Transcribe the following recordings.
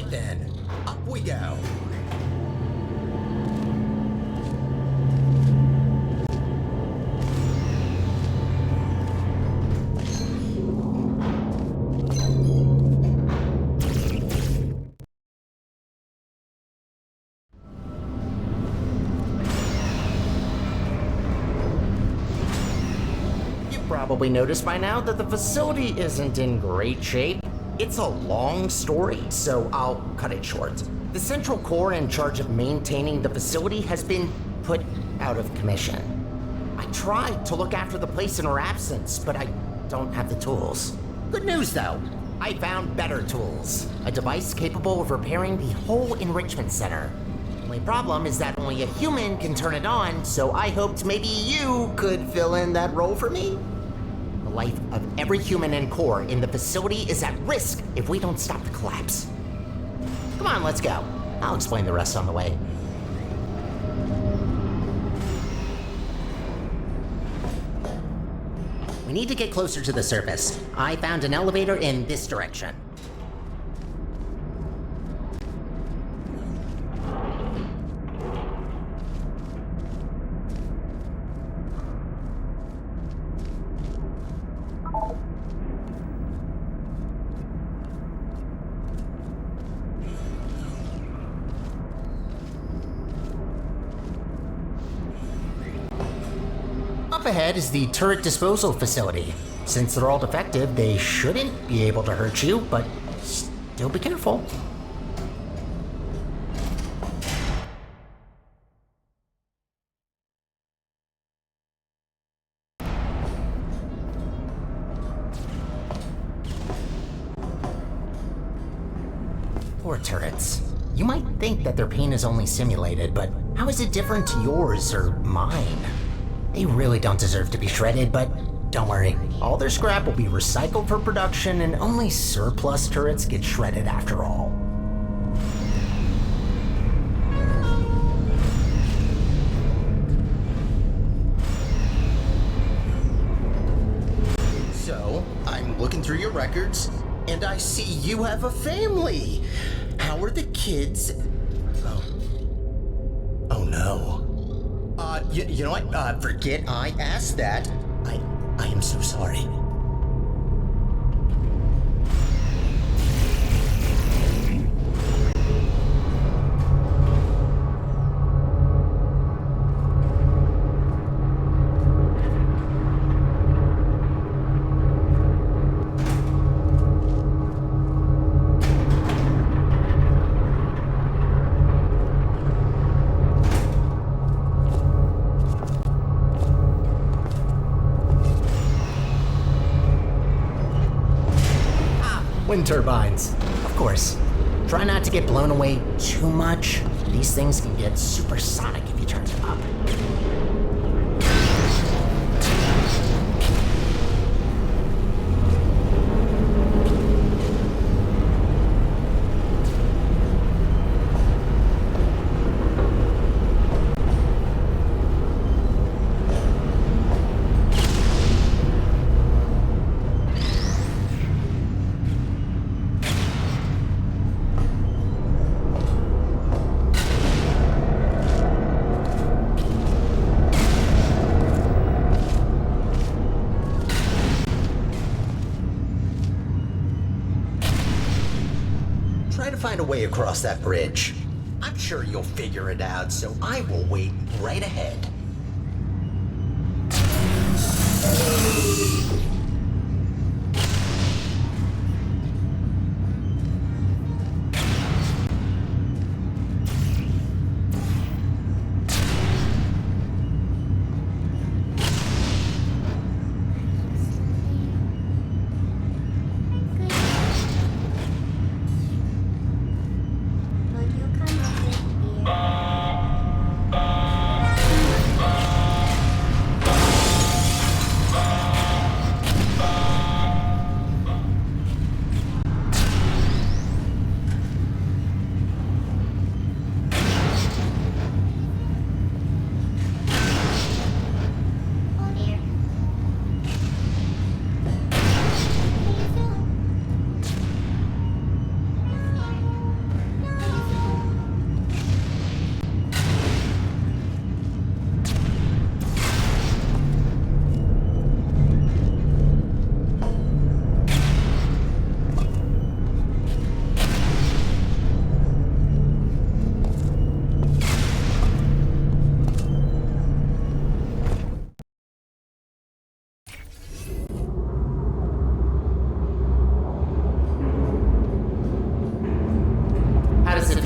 Alright then, up we go. Probably noticed by now that the facility isn't in great shape. It's a long story, so I'll cut it short. The Central Core in charge of maintaining the facility has been put out of commission. I tried to look after the place in her absence, but I don't have the tools. Good news though, I found better tools. A device capable of repairing the whole enrichment center. The only problem is that only a human can turn it on, so I hoped maybe you could fill in that role for me. The life of every human and core in the facility is at risk if we don't stop the collapse. Come on, let's go. I'll explain the rest on the way. We need to get closer to the surface. I found an elevator in this direction. Up ahead is the turret disposal facility. Since they're all defective, they shouldn't be able to hurt you, but still be careful. Poor turrets. You might think that their pain is only simulated, but how is it different to yours or mine? They really don't deserve to be shredded, but don't worry. All their scrap will be recycled for production, and only surplus turrets get shredded after all. So, I'm looking through your records, and I see you have a family. How are the kids? Oh no. You know what? Forget I asked that. I am so sorry. Wind turbines, of course. Try not to get blown away too much. These things can get supersonic if you turn them up. Try to find a way across that bridge. I'm sure you'll figure it out, so I will wait right ahead.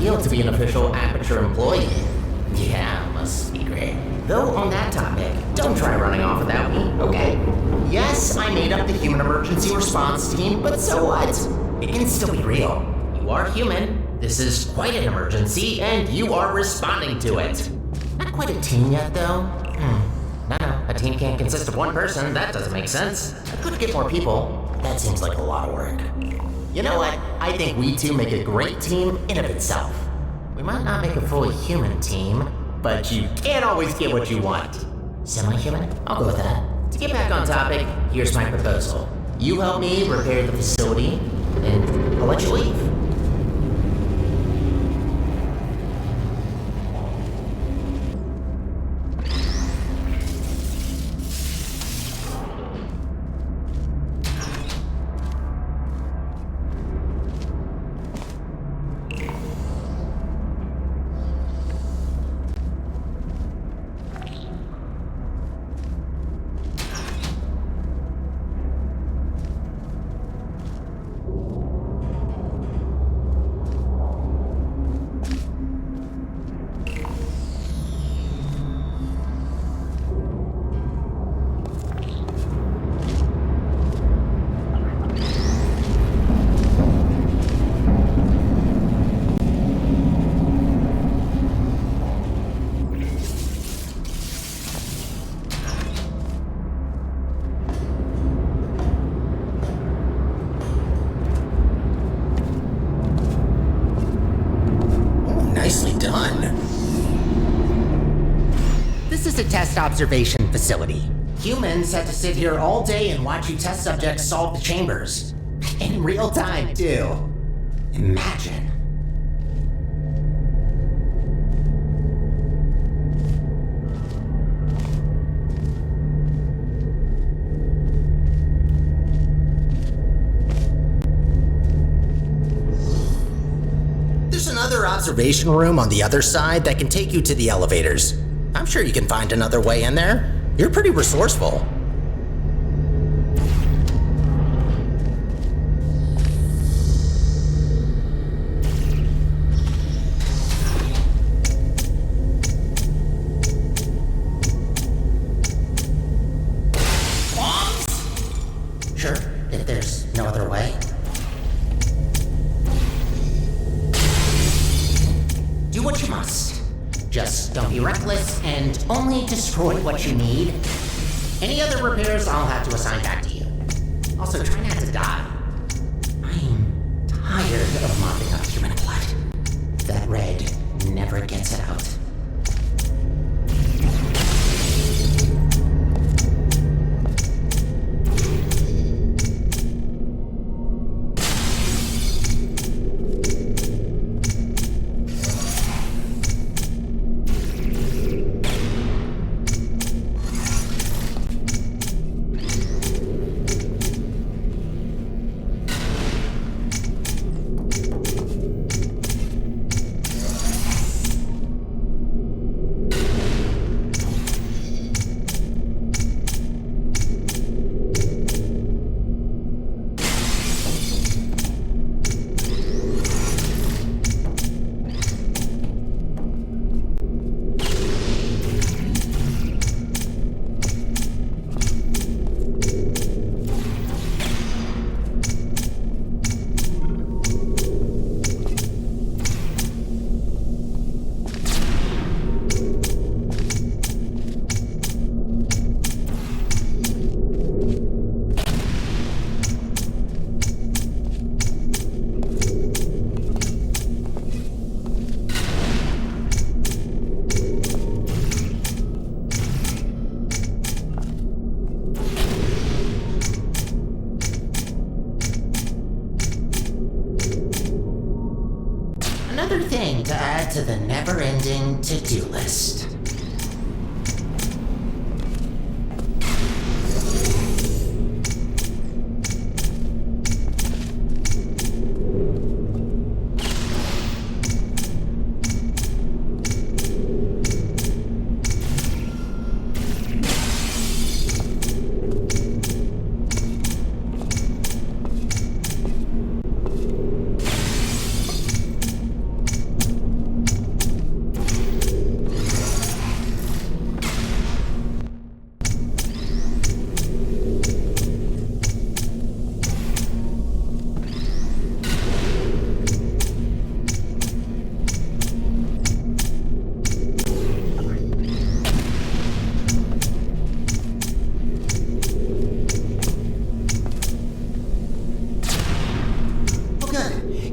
feel to be an official Aperture employee? Yeah, must be great. Though on that topic, don't try running off without me, okay? Yes, I made up the human emergency response team, but so what? It can still be real. You are human. This is quite an emergency, and you are responding to it. Not quite a team yet, though. No, a team can't consist of one person. That doesn't make sense. I could get more people. That seems like a lot of work. You know what? I think we two make a great team in of itself. We might not make a fully human team, but you can't always get what you want. Semi-human? I'll go with that. To get back on topic, here's my proposal. You help me repair the facility, and I'll let you leave. Nicely done. This is a test observation facility. Humans had to sit here all day and watch you test subjects solve the chambers. In real time, too. Imagine. There's another observation room on the other side that can take you to the elevators. I'm sure you can find another way in there. You're pretty resourceful. Sure, if there's no other way. Do what you must. Just don't be reckless and only destroy what you need. Any other repairs I'll have to assign back to you. Also, try not to die. I'm tired of mopping up human blood. That red never gets it out. Another thing to add to the never-ending to-do list.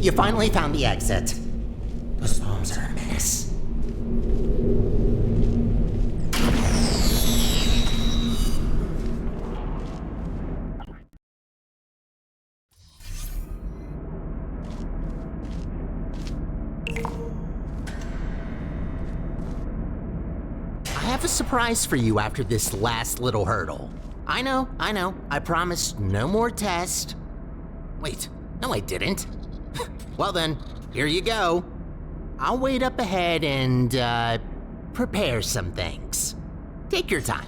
You finally found the exit. Those bombs are a menace. I have a surprise for you after this last little hurdle. I know. I promised no more tests. Wait, no I didn't. Well then, here you go. I'll wait up ahead and, prepare some things. Take your time.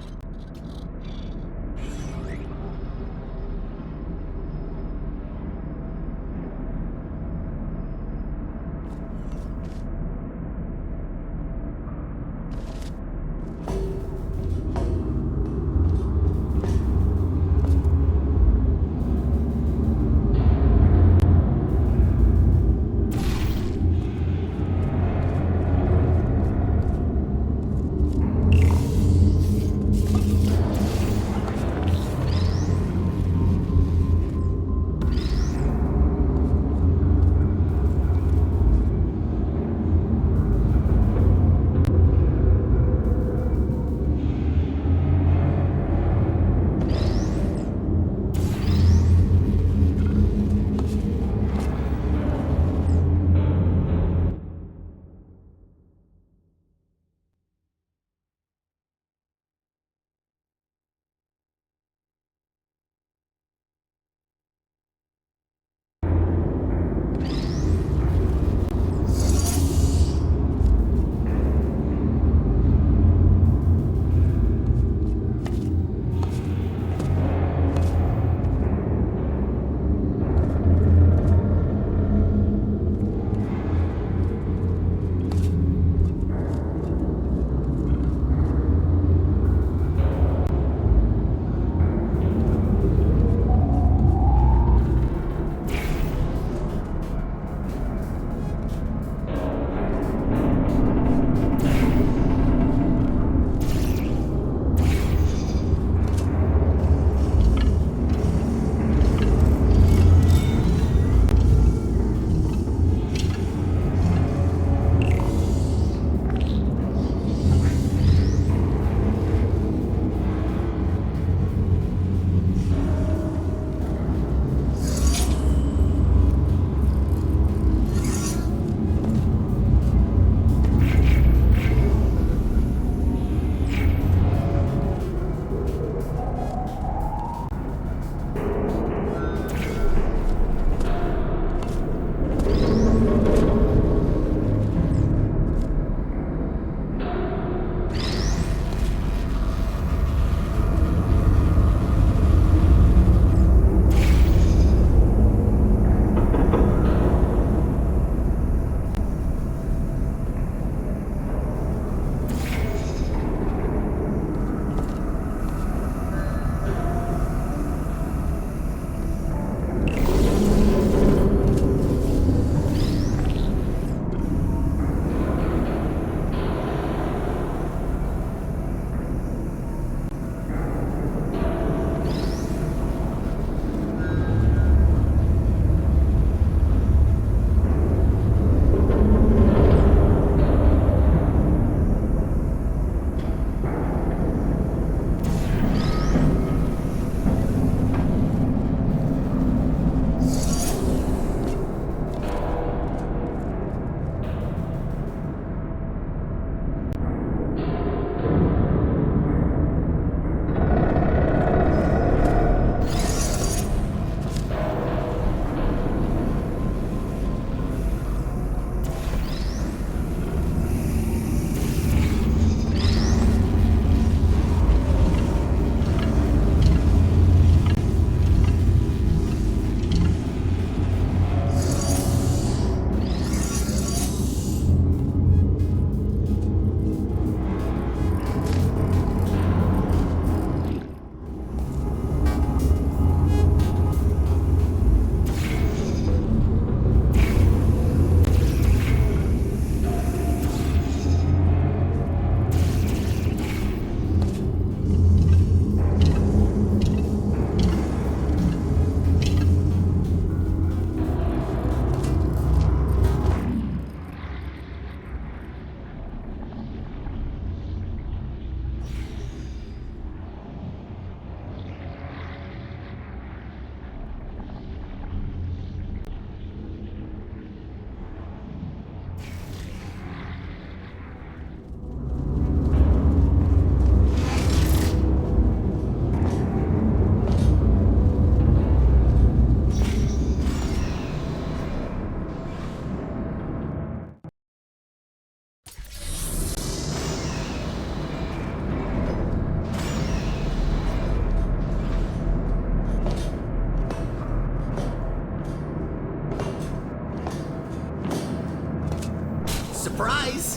Surprise!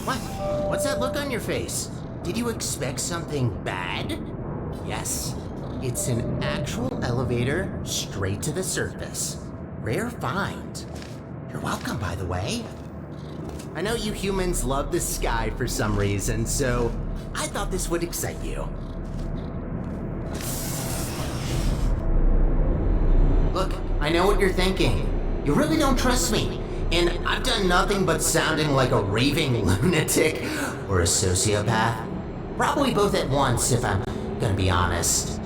What? What's that look on your face? Did you expect something bad? Yes, it's an actual elevator straight to the surface. Rare find. You're welcome, by the way. I know you humans love the sky for some reason, so I thought this would excite you. Look, I know what you're thinking. You really don't trust me, and I've done nothing but sounding like a raving lunatic or a sociopath. Probably both at once, if I'm gonna be honest.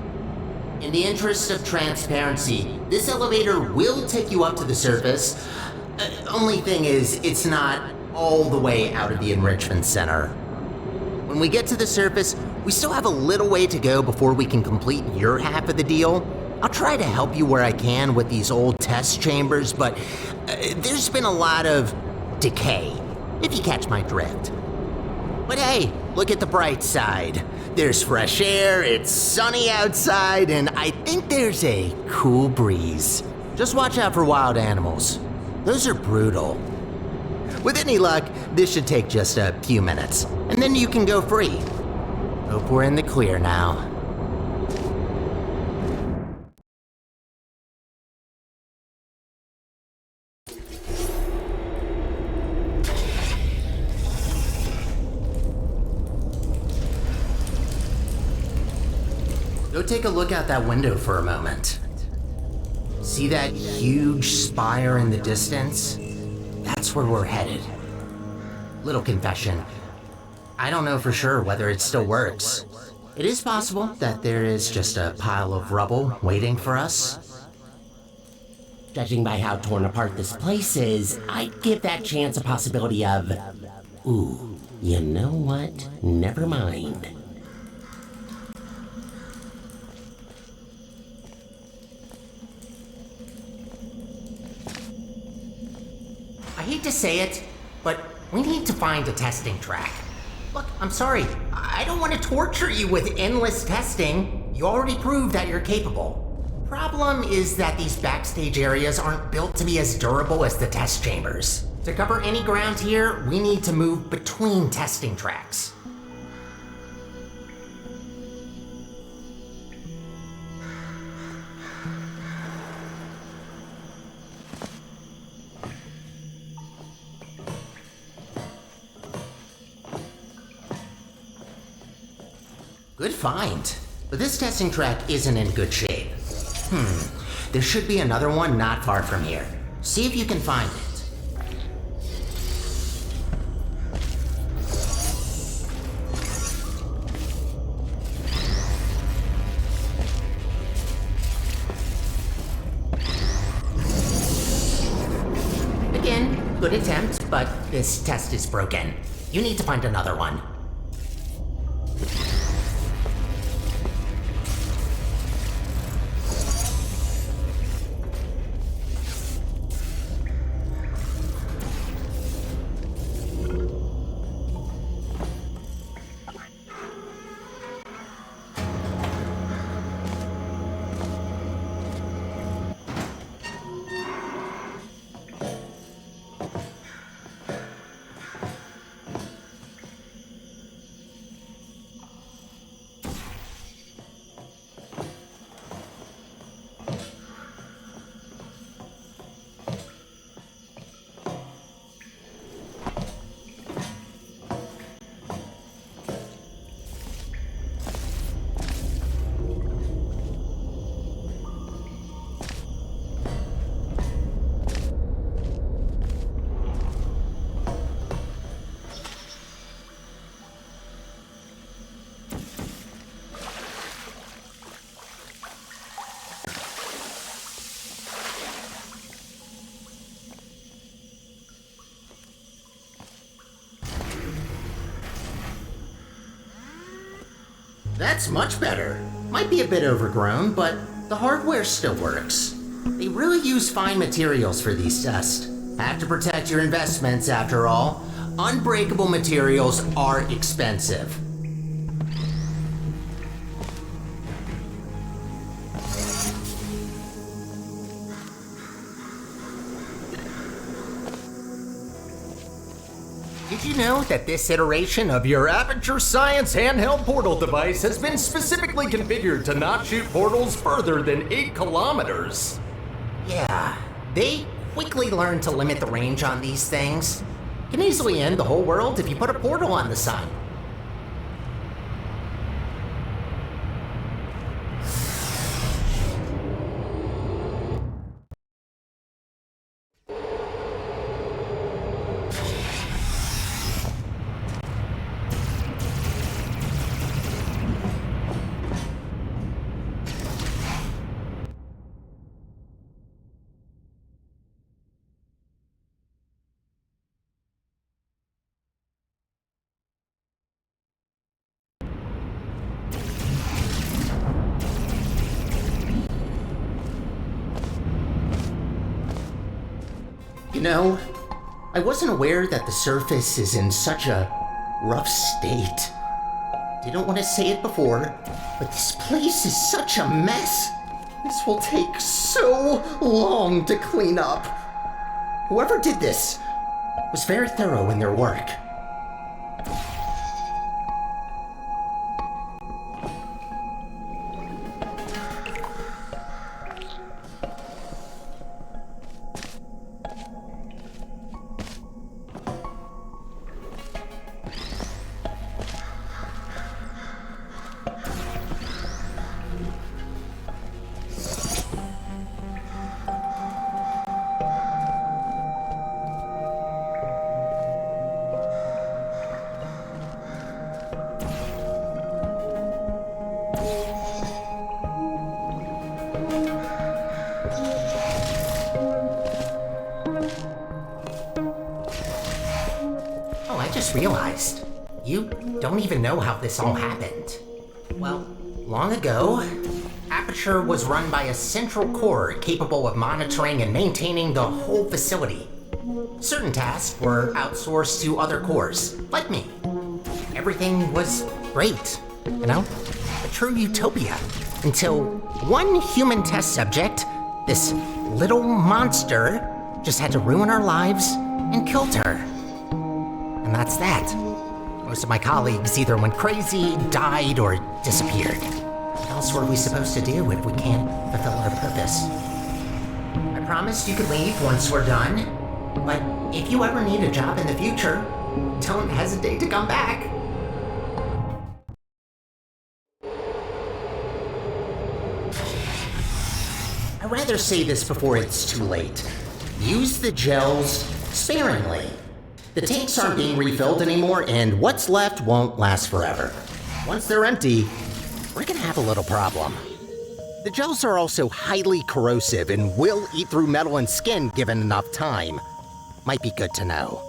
In the interest of transparency, this elevator will take you up to the surface. Only thing is, it's not all the way out of the enrichment center. When we get to the surface, we still have a little way to go before we can complete your half of the deal. I'll try to help you where I can with these old test chambers, but there's been a lot of decay, if you catch my drift. But hey, look at the bright side. There's fresh air, it's sunny outside, and I think there's a cool breeze. Just watch out for wild animals. Those are brutal. With any luck, this should take just a few minutes, and then you can go free. Hope we're in the clear now. Go take a look out that window for a moment. See that huge spire in the distance? That's where we're headed. Little confession. I don't know for sure whether it still works. It is possible that there is just a pile of rubble waiting for us. Judging by how torn apart this place is, I'd give that chance a possibility of... Ooh, you know what? Never mind. I hate to say it, but we need to find a testing track. Look, I'm sorry. I don't want to torture you with endless testing. You already proved that you're capable. Problem is that these backstage areas aren't built to be as durable as the test chambers. To cover any ground here, we need to move between testing tracks. Good find. But this testing track isn't in good shape. There should be another one not far from here. See if you can find it. Again, good attempt, but this test is broken. You need to find another one. That's much better. Might be a bit overgrown, but the hardware still works. They really use fine materials for these tests. Have to protect your investments after all. Unbreakable materials are expensive. Did you know that this iteration of your Aperture Science handheld portal device has been specifically configured to not shoot portals further than 8 kilometers? Yeah, they quickly learned to limit the range on these things. Can easily end the whole world if you put a portal on the sun. You know, I wasn't aware that the surface is in such a rough state. Didn't want to say it before, but this place is such a mess. This will take so long to clean up. Whoever did this was very thorough in their work. Oh, I just realized. You don't even know how this all happened. Well, long ago, Aperture was run by a central core capable of monitoring and maintaining the whole facility. Certain tasks were outsourced to other cores, like me. Everything was great, you know? A true utopia. Until one human test subject, this little monster, just had to ruin our lives and killed her. And that's that. Most of my colleagues either went crazy, died, or disappeared. What else were we supposed to do if we can't fulfill our purpose? I promised you could leave once we're done, but if you ever need a job in the future, don't hesitate to come back. I'd rather say this before it's too late. Use the gels sparingly. The tanks aren't being refilled anymore, and what's left won't last forever. Once they're empty, we're gonna have a little problem. The gels are also highly corrosive and will eat through metal and skin given enough time. Might be good to know.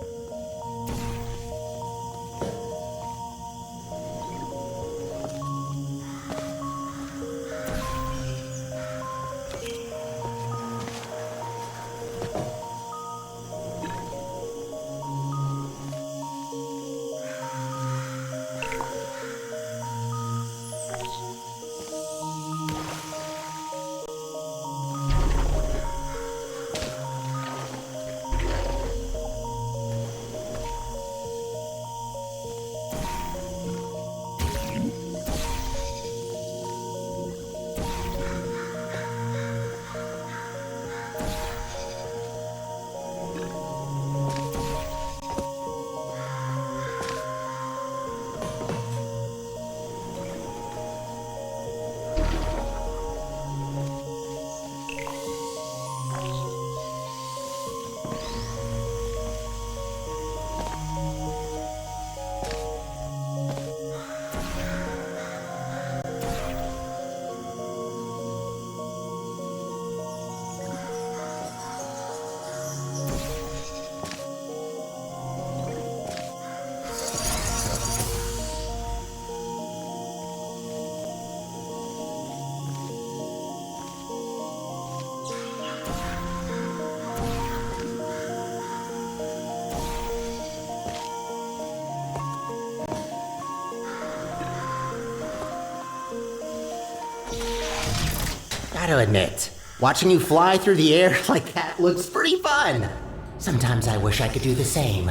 Gotta admit, watching you fly through the air like that looks pretty fun. Sometimes I wish I could do the same.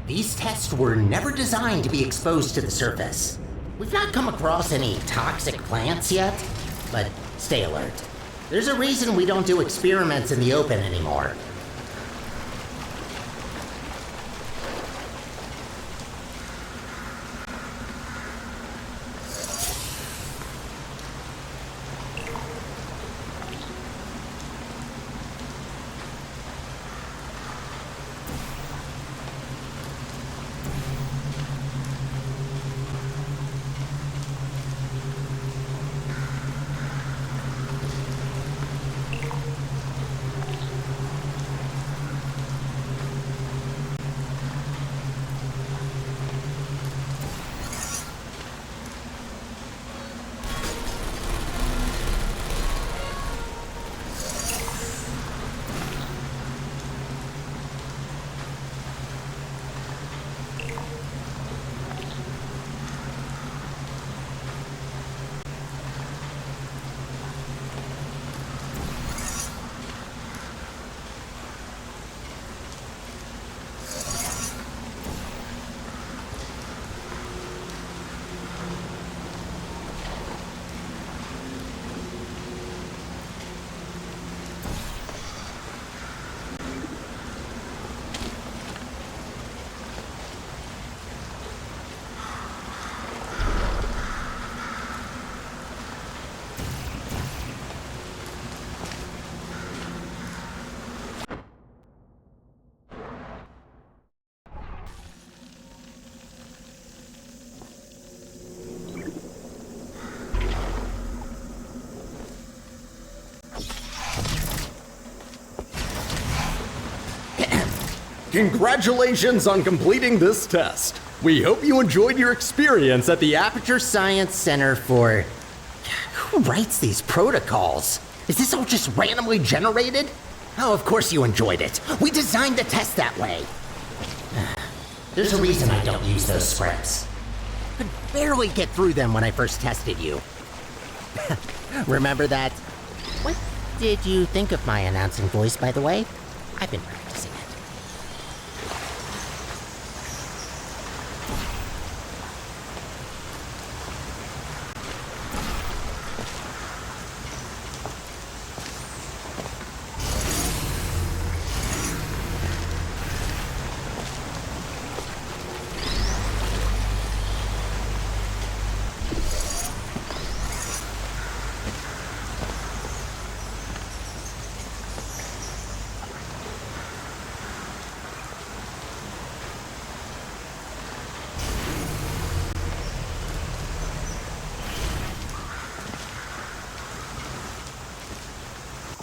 These tests were never designed to be exposed to the surface. We've not come across any toxic plants yet, but stay alert. There's a reason we don't do experiments in the open anymore. Congratulations on completing this test. We hope you enjoyed your experience at the Aperture Science Center for... Who writes these protocols? Is this all just randomly generated? Oh, of course you enjoyed it. We designed the test that way. There's a reason I don't use those scripts. Could barely get through them when I first tested you. Remember that? What did you think of my announcing voice, by the way? I've been practicing it.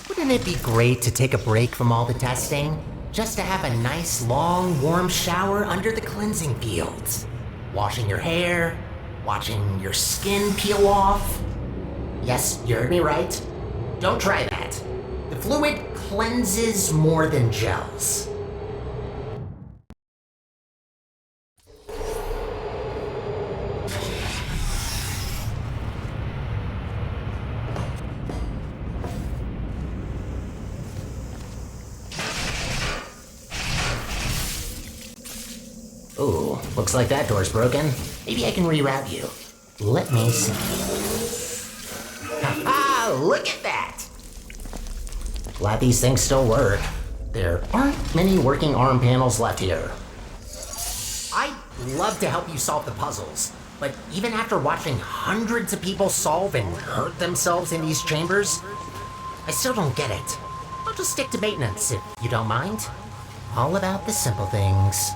Wouldn't it be great to take a break from all the testing? Just to have a nice, long, warm shower under the cleansing fields. Washing your hair, watching your skin peel off. Yes, you heard me right. Don't try that. The fluid cleanses more than gels. Ooh, looks like that door's broken. Maybe I can reroute you. Let me see. Ha-ha! Look at that! Glad these things still work. There aren't many working arm panels left here. I'd love to help you solve the puzzles, but even after watching hundreds of people solve and hurt themselves in these chambers, I still don't get it. I'll just stick to maintenance if you don't mind. All about the simple things.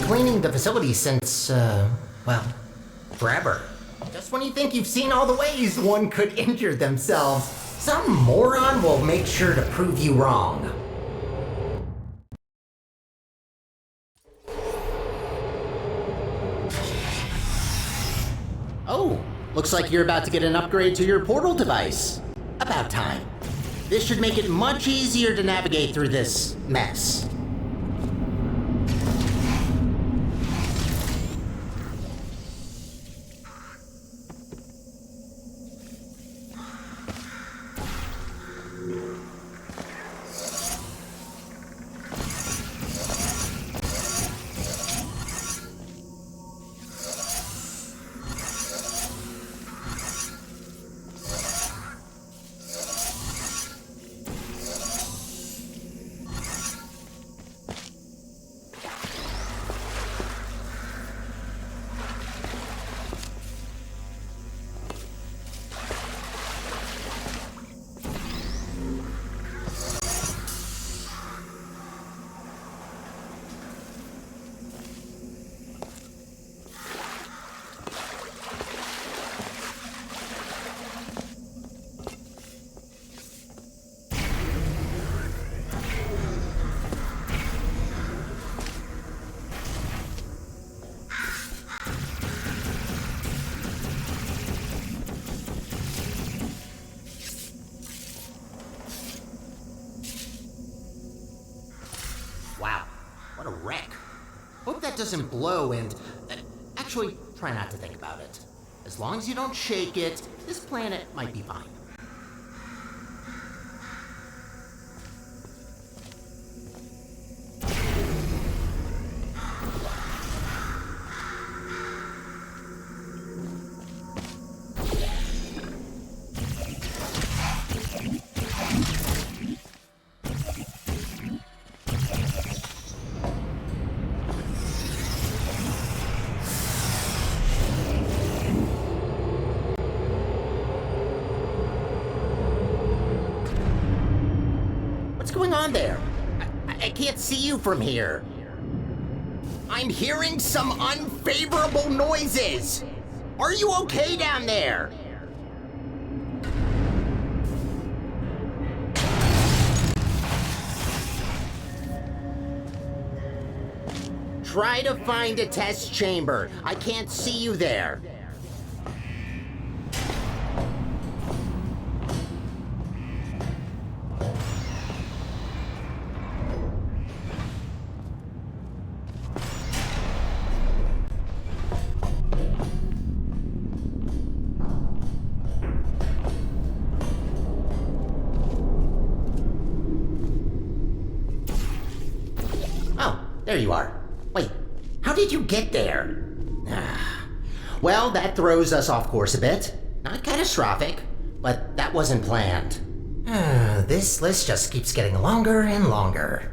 Cleaning the facility since, well, forever. Just when you think you've seen all the ways one could injure themselves, some moron will make sure to prove you wrong. Oh, looks like you're about to get an upgrade to your portal device. About time. This should make it much easier to navigate through this mess. Wow, what a wreck. Hope that doesn't blow and... actually, try not to think about it. As long as you don't shake it, this planet might be fine. What's going on there? I can't see you from here. I'm hearing some unfavorable noises. Are you okay down there? Try to find a test chamber. I can't see you there. Oh, there you are. Wait, how did you get there? Well, that throws us off course a bit. Not catastrophic, but that wasn't planned. This list just keeps getting longer and longer.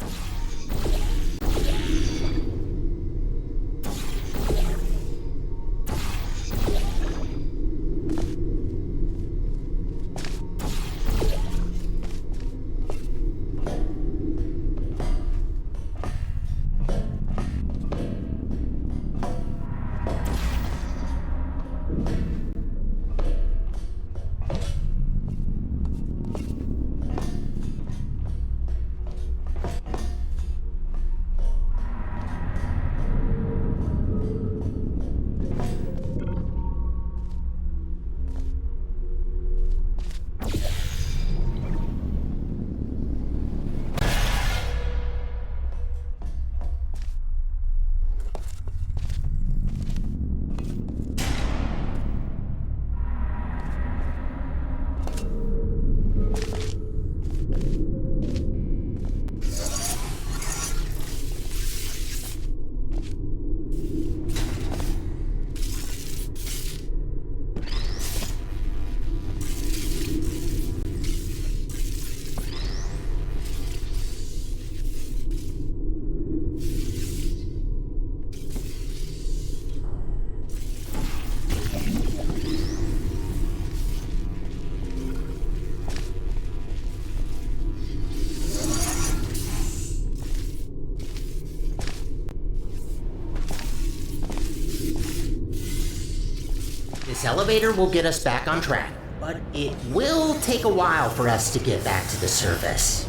This elevator will get us back on track, but it will take a while for us to get back to the surface.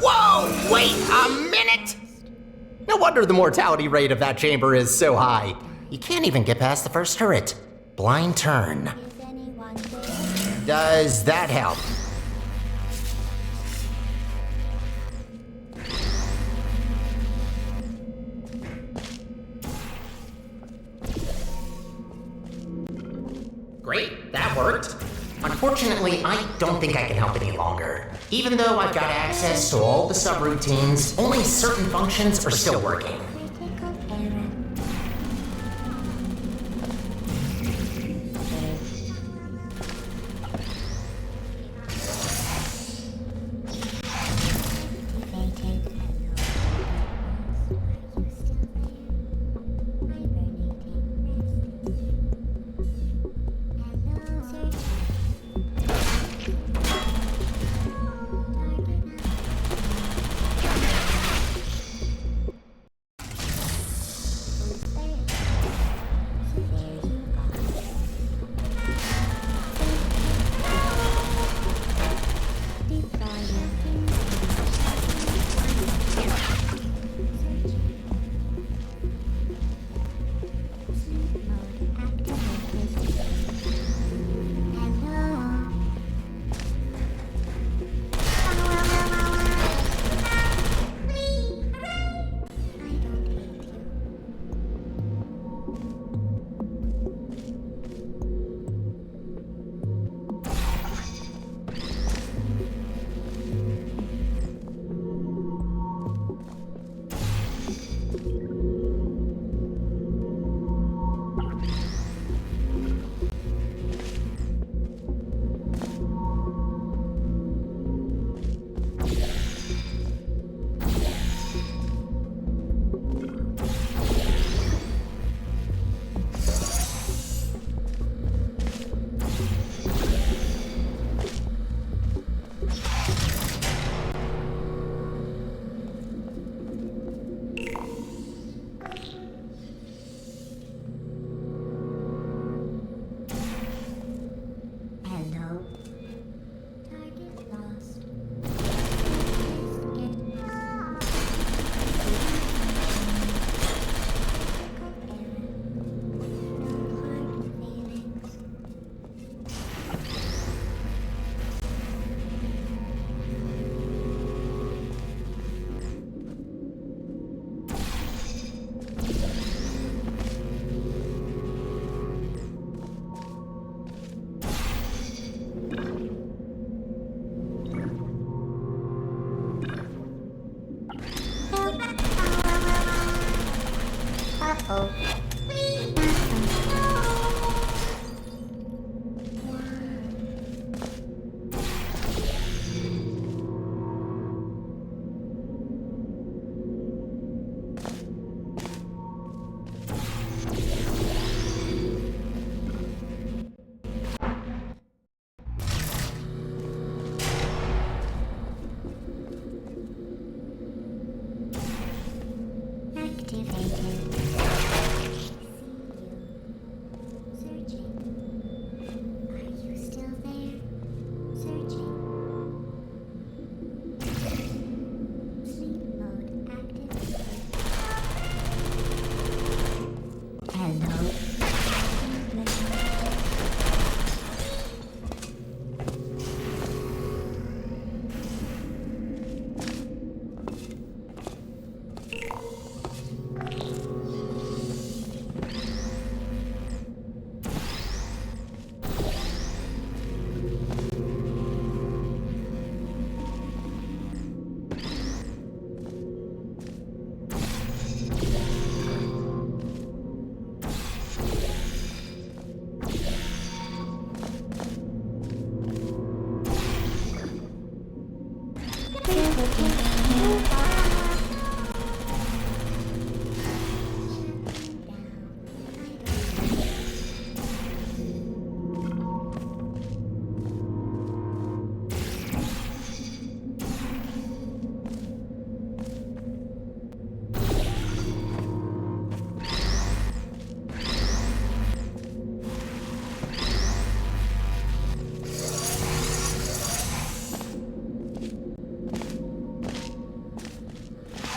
Whoa, wait a minute! No wonder the mortality rate of that chamber is so high. You can't even get past the first turret. Blind turn. Does that help? Great, that worked. Unfortunately, I don't think I can help any longer. Even though I've got access to all the subroutines, only certain functions are still working.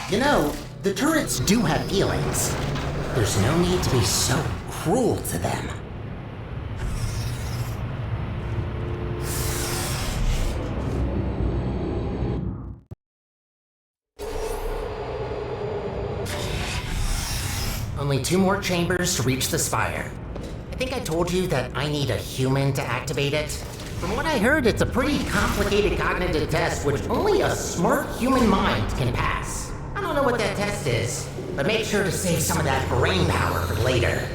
You know, the turrets do have feelings. There's no need to be so cruel to them. Only 2 more chambers to reach the spire. I think I told you that I need a human to activate it. From what I heard, it's a pretty complicated cognitive test which only a smart human mind can pass. I don't know what that test is, but make sure to save some of that brain power for later.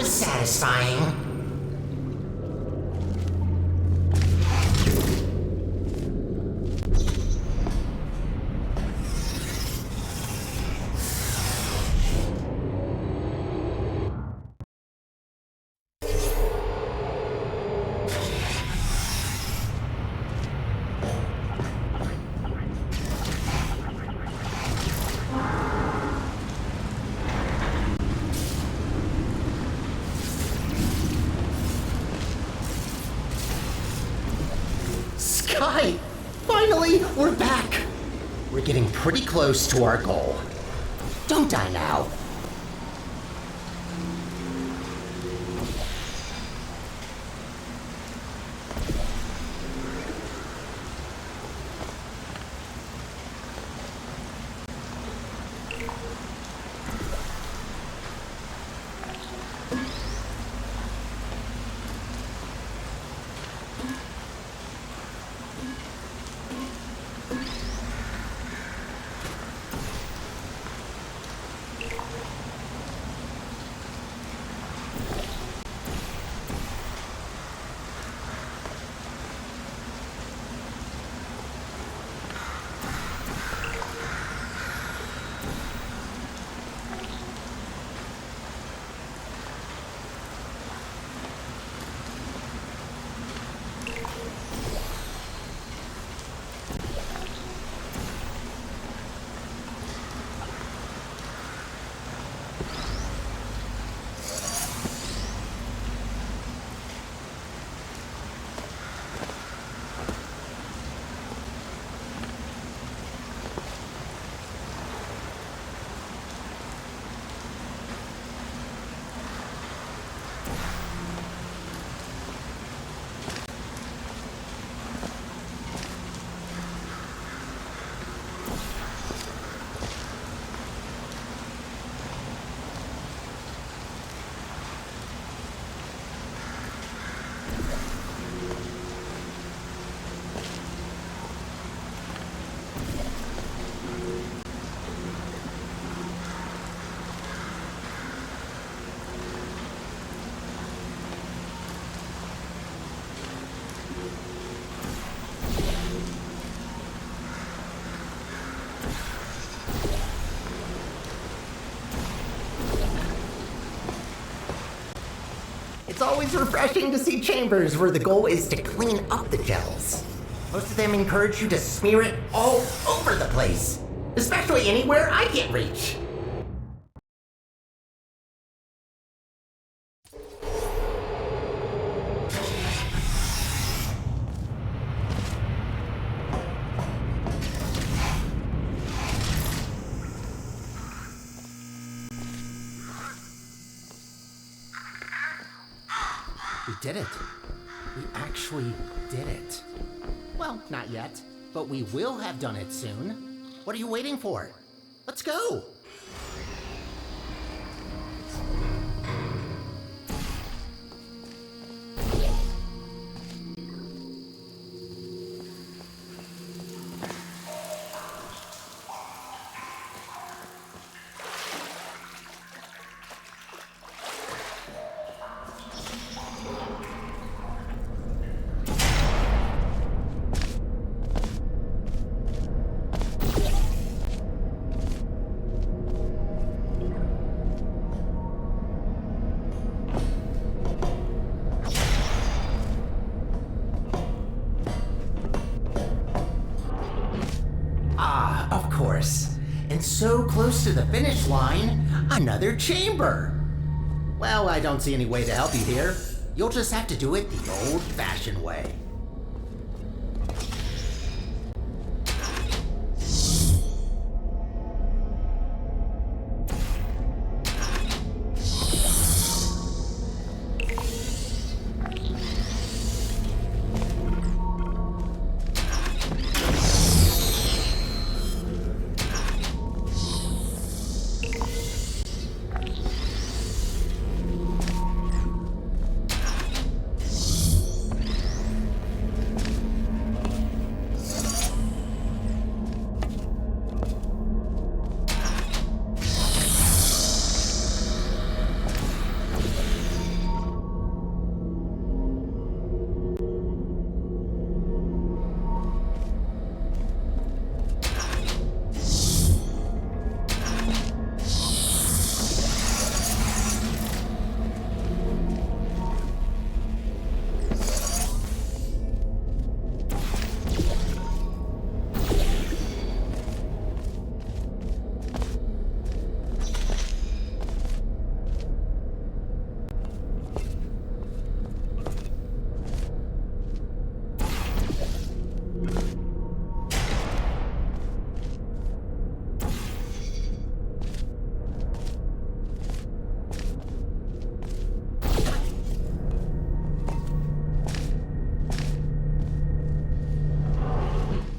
Satisfying. Sky! Finally, we're back! We're getting pretty close to our goal. Don't die now. It's always refreshing to see chambers where the goal is to clean up the gels. Most of them encourage you to smear it all over the place, especially anywhere I can't reach. We did it. We actually did it. Well, not yet, but we will have done it soon. What are you waiting for? Let's go! Of course. And so close to the finish line, another chamber. Well, I don't see any way to help you here. You'll just have to do it the old-fashioned way.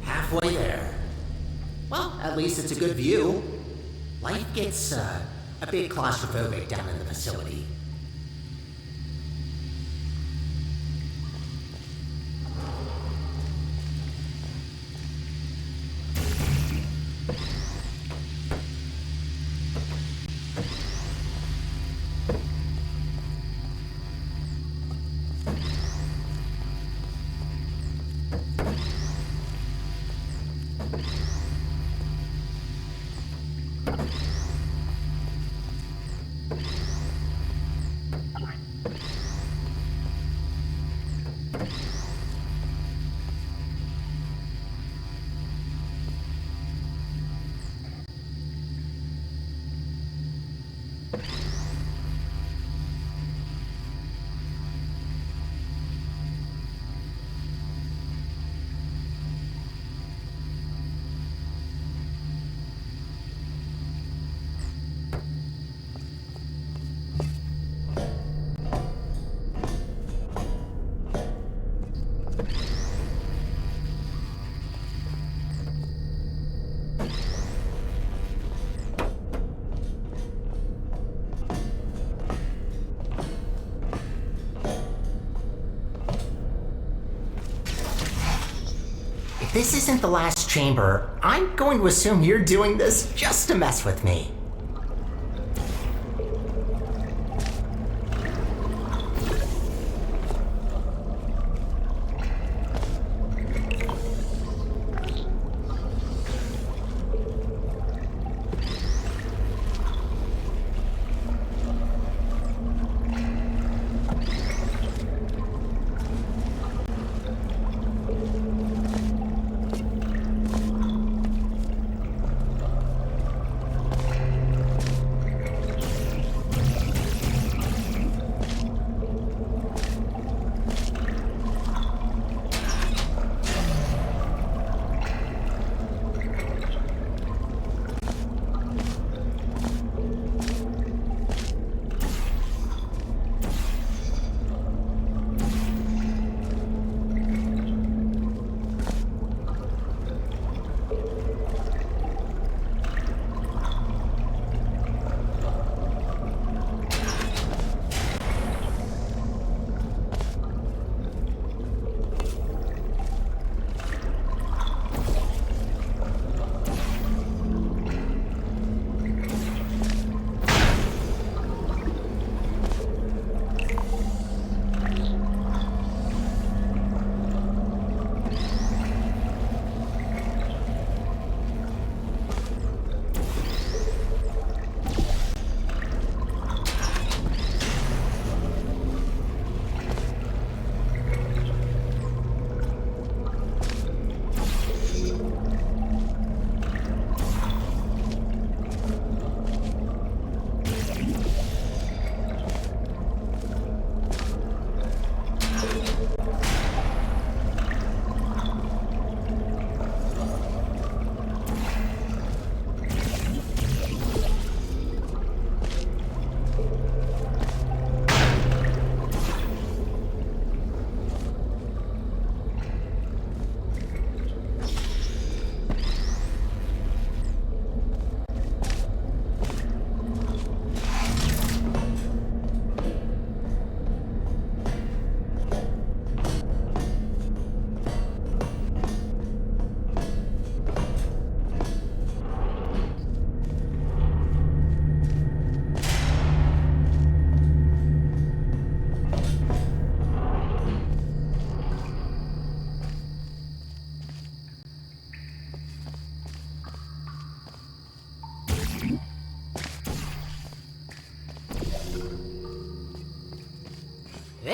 Halfway there. Well, at least it's a good view. Life gets a bit claustrophobic down in the facility. If this isn't the last chamber, I'm going to assume you're doing this just to mess with me.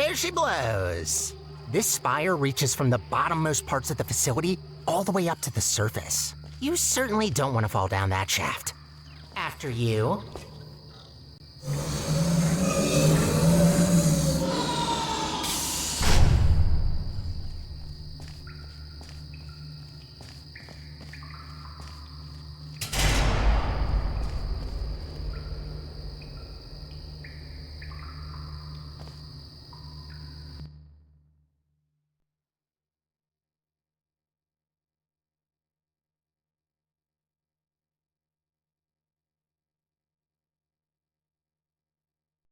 there she blows. This spire reaches from the bottommost parts of the facility all the way up to the surface. You certainly don't want to fall down that shaft. After you.